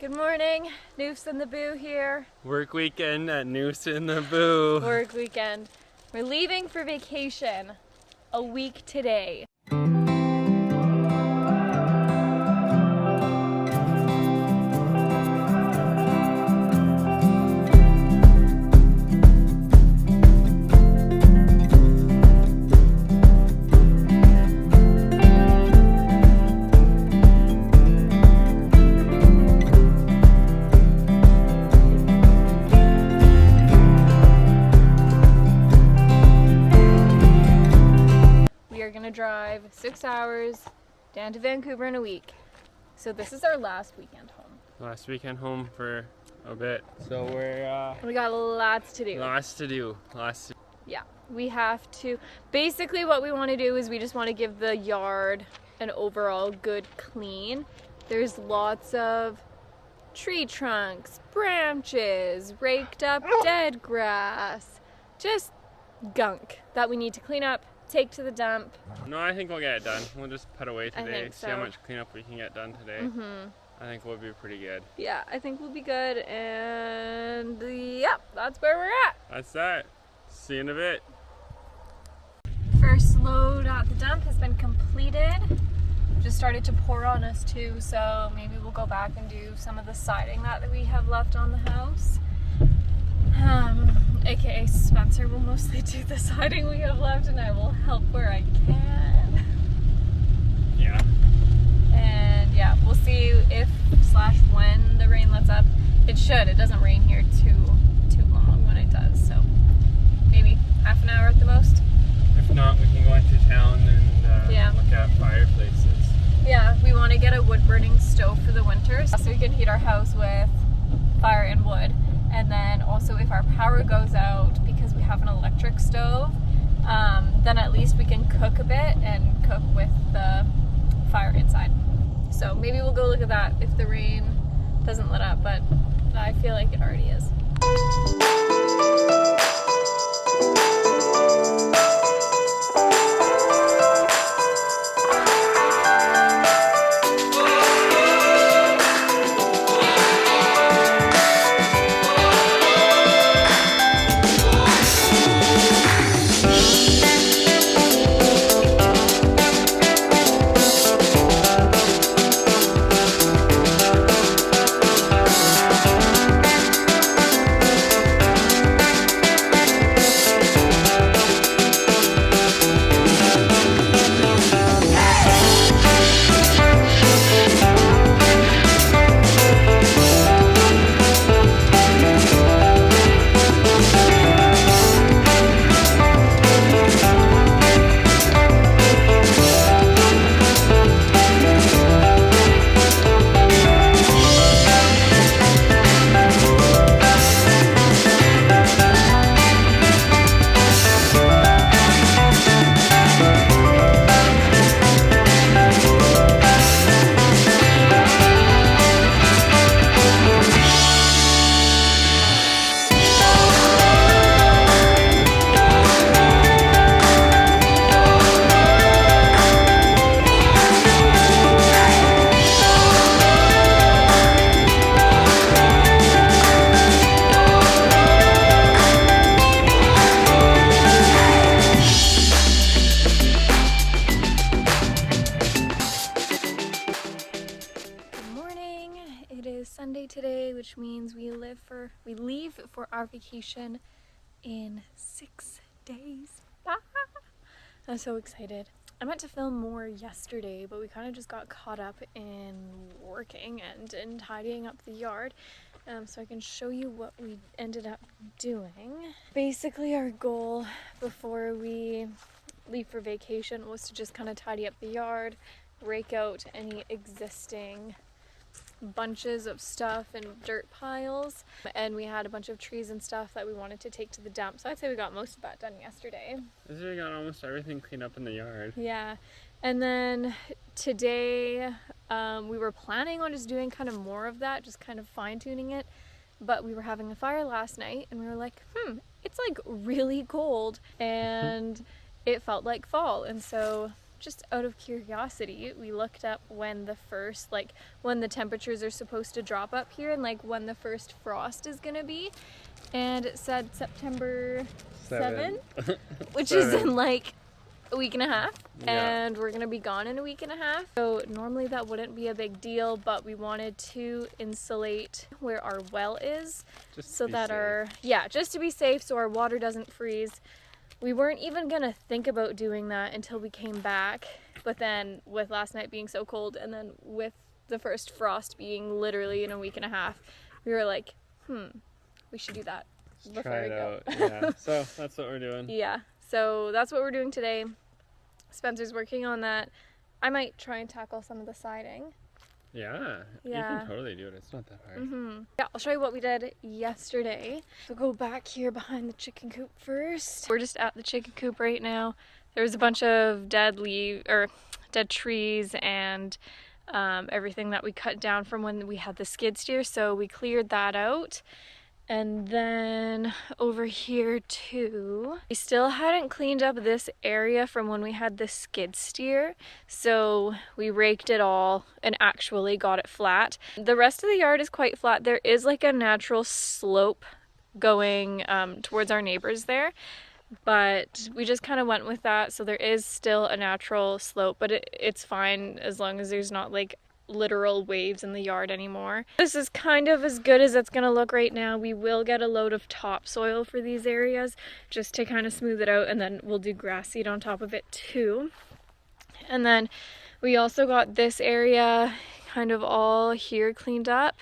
Good morning, Noose and the Boo here. Work weekend at Noose and the Boo. Work weekend. We're leaving for vacation a week today. Drive 6 hours down to Vancouver in a week. So this is our last weekend home. Last weekend home for a bit. So we got lots to do. Yeah. We have to, basically what we want to do is we just want to give the yard an overall good clean. There's lots of tree trunks, branches, raked up dead grass, just gunk that we need to clean up, take to the dump. No, I think we'll get it done. We'll just put away today, so. See how much cleanup we can get done today. I think we'll be pretty good. Yeah, I think we'll be good, and yep, that's where we're at. That's that. See you in a bit. First load at the dump has been completed. Just started to pour on us too, so maybe we'll go back and do some of the siding that we have left on the house. AKA Spencer will mostly do the siding we have left, and I will help where I can. Yeah. And yeah, we'll see if / when the rain lets up. It should. It doesn't rain here too long when it does, so maybe half an hour at the most. If not, we can go into town and look at fireplaces. Yeah, we want to get a wood-burning stove for the winter so we can heat our house with fire and wood. And then also if our power goes out, because we have an electric stove, then at least we can cook a bit and cook with the fire inside. So maybe we'll go look at that if the rain doesn't let up, but I feel like it already is. Sunday today, which means we leave for our vacation in 6 days. I'm so excited. I meant to film more yesterday, but we kind of just got caught up in working and in tidying up the yard. So I can show you what we ended up doing. Basically, our goal before we leave for vacation was to just kind of tidy up the yard, rake out any existing bunches of stuff and dirt piles, and we had a bunch of trees and stuff that we wanted to take to the dump, so I'd say we got most of that done yesterday. We got almost everything cleaned up in the yard. Yeah, and then today we were planning on just doing kind of more of that, just kind of fine-tuning it, but we were having a fire last night and we were like, it's like really cold and it felt like fall, and so just out of curiosity, we looked up when the first, like, when the temperatures are supposed to drop up here and like when the first frost is gonna be. And it said September 7th, which is in like a week and a half. Yeah. And we're gonna be gone in a week and a half. So normally that wouldn't be a big deal, but we wanted to insulate where our well is, Just so be that safe. just to be safe, so our water doesn't freeze. We weren't even gonna think about doing that until we came back, but then with last night being so cold and then with the first frost being literally in a week and a half, we were like, we should do that before Try we it go. out. Yeah. So that's what we're doing. Yeah, so that's what we're doing today. Spencer's working on that. I might try and tackle some of the siding. Yeah. You can totally do it. It's not that hard. Yeah, I'll show you what we did yesterday. So go back here behind the chicken coop first. We're just at the chicken coop right now. There's a bunch of dead trees and everything that we cut down from when we had the skid steer. So we cleared that out. And then over here too, we still hadn't cleaned up this area from when we had the skid steer. So we raked it all and actually got it flat. The rest of the yard is quite flat. There is like a natural slope going towards our neighbors there, but we just kind of went with that. So there is still a natural slope, but it's fine as long as there's not like literal waves in the yard anymore. This is kind of as good as it's gonna look right now. We will get a load of topsoil for these areas just to kind of smooth it out, and then we'll do grass seed on top of it too. And then we also got this area kind of all here cleaned up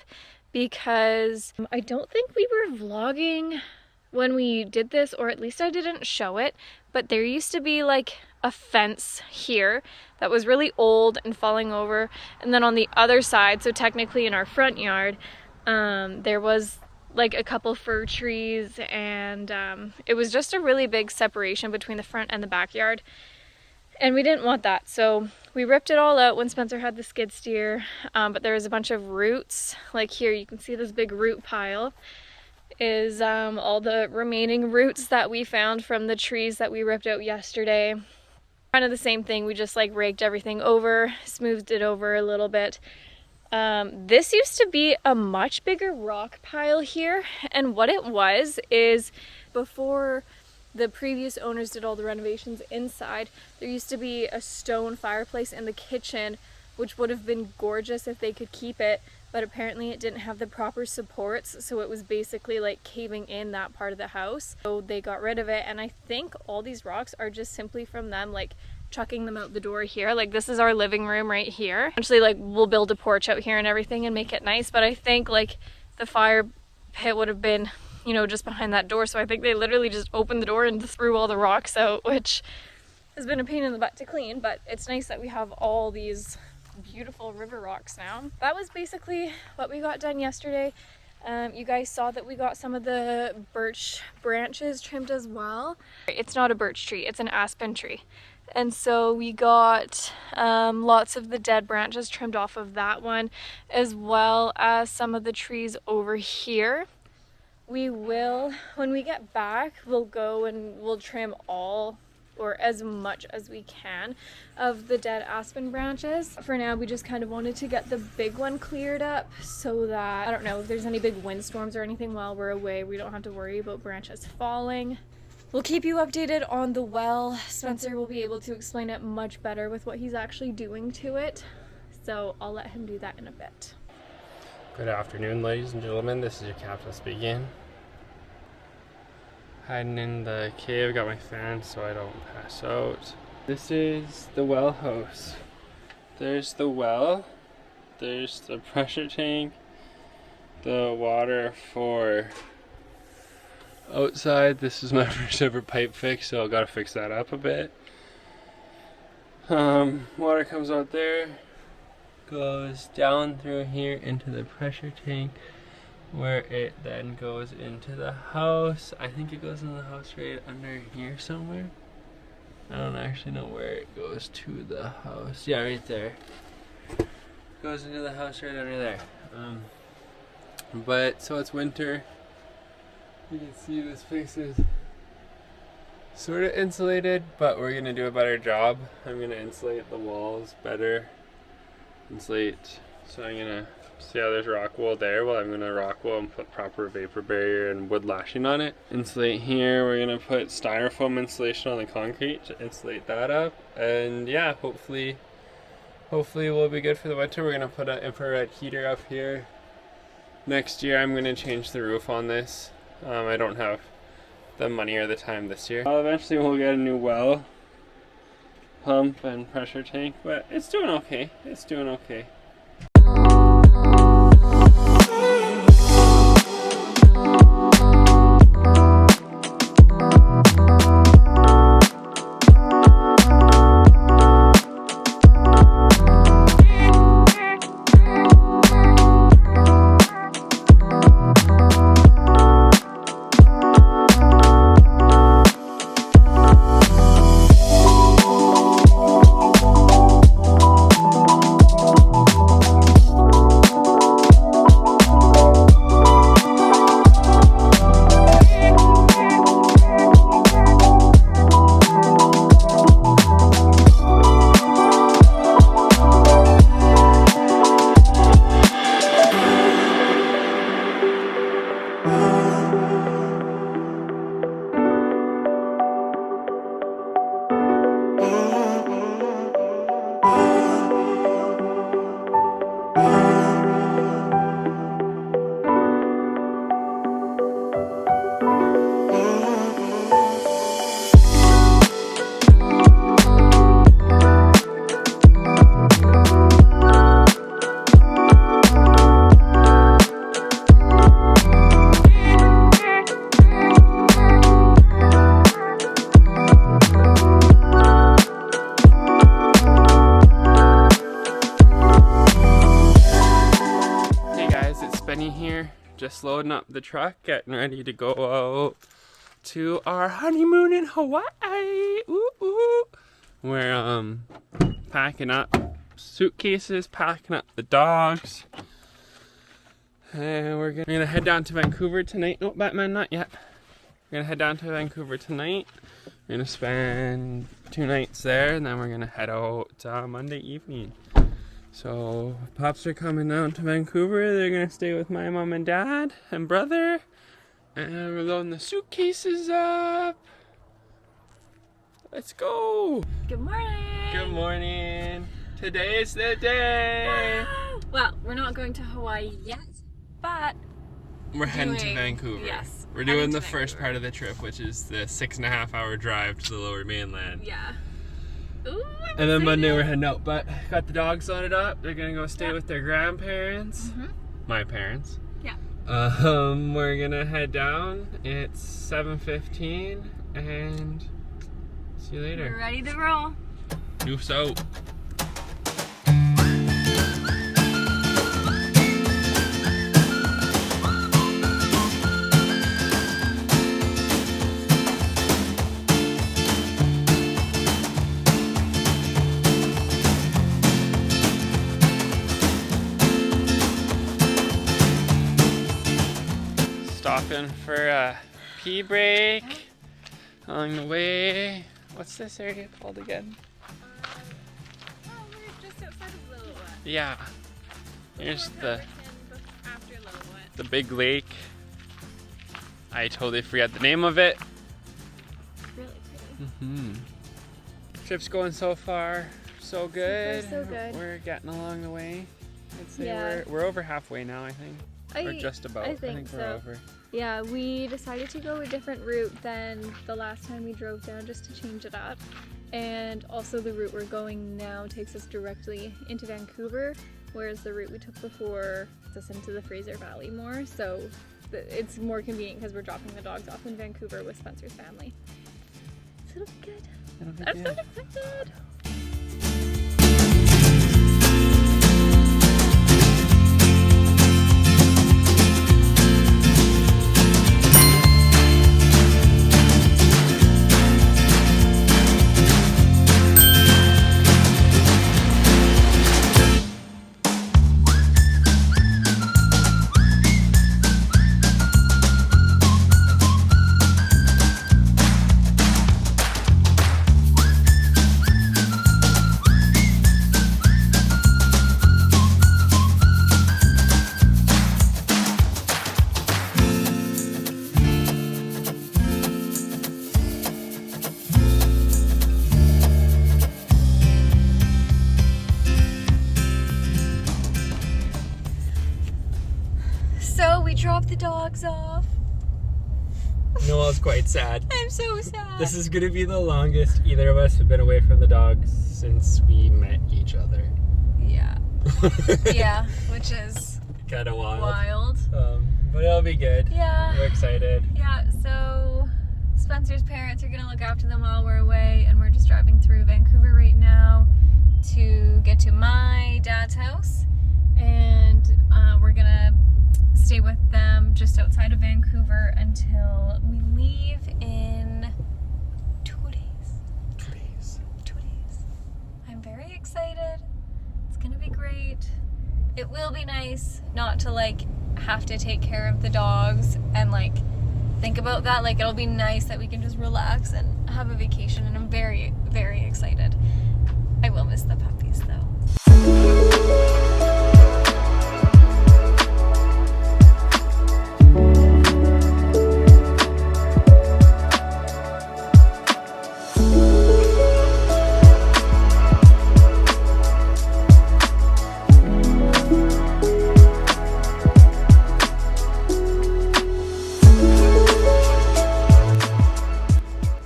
because I don't think we were vlogging when we did this, or at least I didn't show it, but there used to be like a fence here that was really old and falling over, and then on the other side, so technically in our front yard, there was like a couple fir trees, and it was just a really big separation between the front and the backyard, and we didn't want that, so we ripped it all out when Spencer had the skid steer. But there was a bunch of roots, like here you can see this big root pile is all the remaining roots that we found from the trees that we ripped out yesterday. Kind of the same thing, we just like raked everything over, smoothed it over a little bit. This used to be a much bigger rock pile here, and what it was is before the previous owners did all the renovations inside, there used to be a stone fireplace in the kitchen, which would have been gorgeous if they could keep it, but apparently it didn't have the proper supports, so it was basically like caving in that part of the house. So they got rid of it, and I think all these rocks are just simply from them like chucking them out the door here. Like this is our living room right here. Eventually like we'll build a porch out here and everything and make it nice, but I think like the fire pit would have been, you know, just behind that door, so I think they literally just opened the door and threw all the rocks out, which has been a pain in the butt to clean, but it's nice that we have all these beautiful river rocks now. That was basically what we got done yesterday. You guys saw that we got some of the birch branches trimmed as well. It's not a birch tree, it's an aspen tree. And so we got lots of the dead branches trimmed off of that one, as well as some of the trees over here. We will, when we get back, we'll go and we'll trim all, or as much as we can, of the dead aspen branches. For now, we just kind of wanted to get the big one cleared up so that, I don't know, if there's any big windstorms or anything while we're away, we don't have to worry about branches falling. We'll keep you updated on the well. Spencer will be able to explain it much better with what he's actually doing to it, so I'll let him do that in a bit. Good afternoon, ladies and gentlemen. This is your captain speaking. Hiding in the cave, got my fan so I don't pass out. This is the well house. There's the well, there's the pressure tank, the water for outside. This is my first ever pipe fix, so I gotta fix that up a bit. Water comes out there, goes down through here into the pressure tank, where it then goes into the house. I think it goes in the house right under here somewhere. I don't actually know where it goes to the house. Yeah, right there. Goes into the house right under there. But so it's winter. You can see this place is sort of insulated, but we're gonna do a better job. I'm gonna insulate the walls better. Insulate. So I'm gonna see how there's rock wool there. Well, I'm gonna rock wool and put proper vapor barrier and wood lashing on it. Insulate here. We're gonna put styrofoam insulation on the concrete to insulate that up. And yeah, hopefully we'll be good for the winter. We're gonna put an infrared heater up here. Next year I'm gonna change the roof on this. I don't have the money or the time this year. Eventually we'll get a new well, pump and pressure tank, but it's doing okay. It's doing okay. Here, just loading up the truck, getting ready to go out to our honeymoon in Hawaii. Ooh, ooh. We're packing up suitcases, packing up the dogs, and we're gonna head down to Vancouver tonight. No, Batman, not yet. We're gonna head down to Vancouver tonight. We're gonna spend 2 nights there, and then we're gonna head out Monday evening. So, Pops are coming down to Vancouver. They're gonna stay with my mom and dad and brother. And we're loading the suitcases up. Let's go. Good morning. Good morning. Today's the day. Well, we're not going to Hawaii yet, but we're heading to Vancouver. Yes. We're doing the first part of the trip, which is the 6.5-hour drive to the lower mainland. Yeah. Ooh, and then Monday we're heading out, but got the dogs loaded up. They're gonna go stay with their grandparents, my parents. Yeah. We're gonna head down. It's 7:15, and see you later. We're ready to roll. Noof's out. Stopping for a pee break along the way. What's this area called again? Oh, we're just outside of Lillooet. Yeah. Here's the After Lillooet. the big lake. I totally forgot the name of it. Really pretty. Trip's going so far, so good. So good. We're getting along the way. I'd say Yeah. we're over halfway now, I think. Or just about. I think we're so. over. Yeah, we decided to go a different route than the last time we drove down just to change it up. And also the route we're going now takes us directly into Vancouver, whereas the route we took before takes us into the Fraser Valley more. So it's more convenient because we're dropping the dogs off in Vancouver with Spencer's family. So it'll be good. I'm so excited! So we dropped the dogs off. Noel's quite sad. I'm so sad. This is gonna be the longest either of us have been away from the dogs since we met each other. Yeah. Yeah, which is Kind of wild. But it'll be good. Yeah. We're excited. Yeah, so Spencer's parents are gonna look after them while we're away, and we're just driving through Vancouver right now to get to my dad's house, and we're gonna stay with them just outside of Vancouver until we leave in 2 days. 2 days. 2 days. I'm very excited. It's gonna be great. It will be nice not to like have to take care of the dogs and like think about that. Like, it'll be nice that we can just relax and have a vacation, and I'm very, very excited. I will miss the puppies though.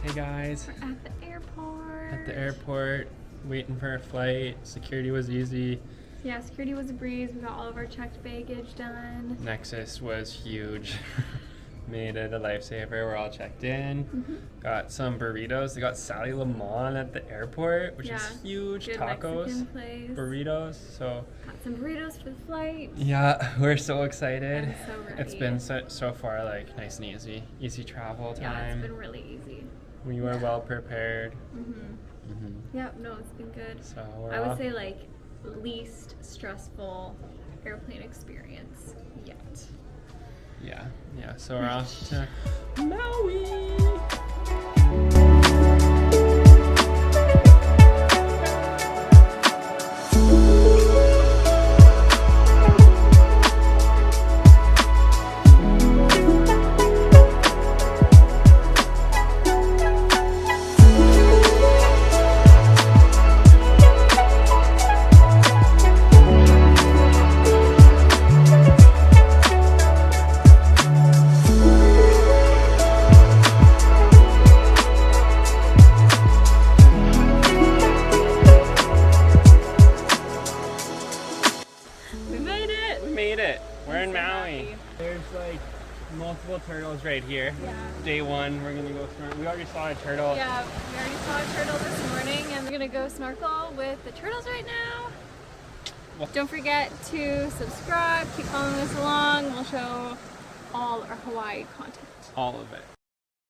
Hey guys, We're at the airport. at the airport, waiting for a flight. Security was easy. Yeah, security was a breeze. We got all of our checked baggage done. Nexus was huge. Made it a lifesaver. We're all checked in. Got some burritos. They got Sally Lemon at the airport, which is huge. Good Tacos, Mexican place. burritos. So Got some burritos for the flight. yeah, we're so excited. I'm so ready. It's been so far like nice and easy travel Yeah, it's time. been really easy. We were well prepared. Yep, no, it's been good. So we're I would off. say like least stressful airplane experience yet. Yeah. So we're off to Maui. We made it! We made it. We're in so Maui. happy. There's like multiple turtles right here. Yeah. Day one, we're gonna go snorkel. We already saw a turtle. Yeah, we already saw a turtle this morning, and we're gonna go snorkel with the turtles right now. Well- Don't forget to subscribe, keep following us along. We'll show all our Hawaii content. All of it.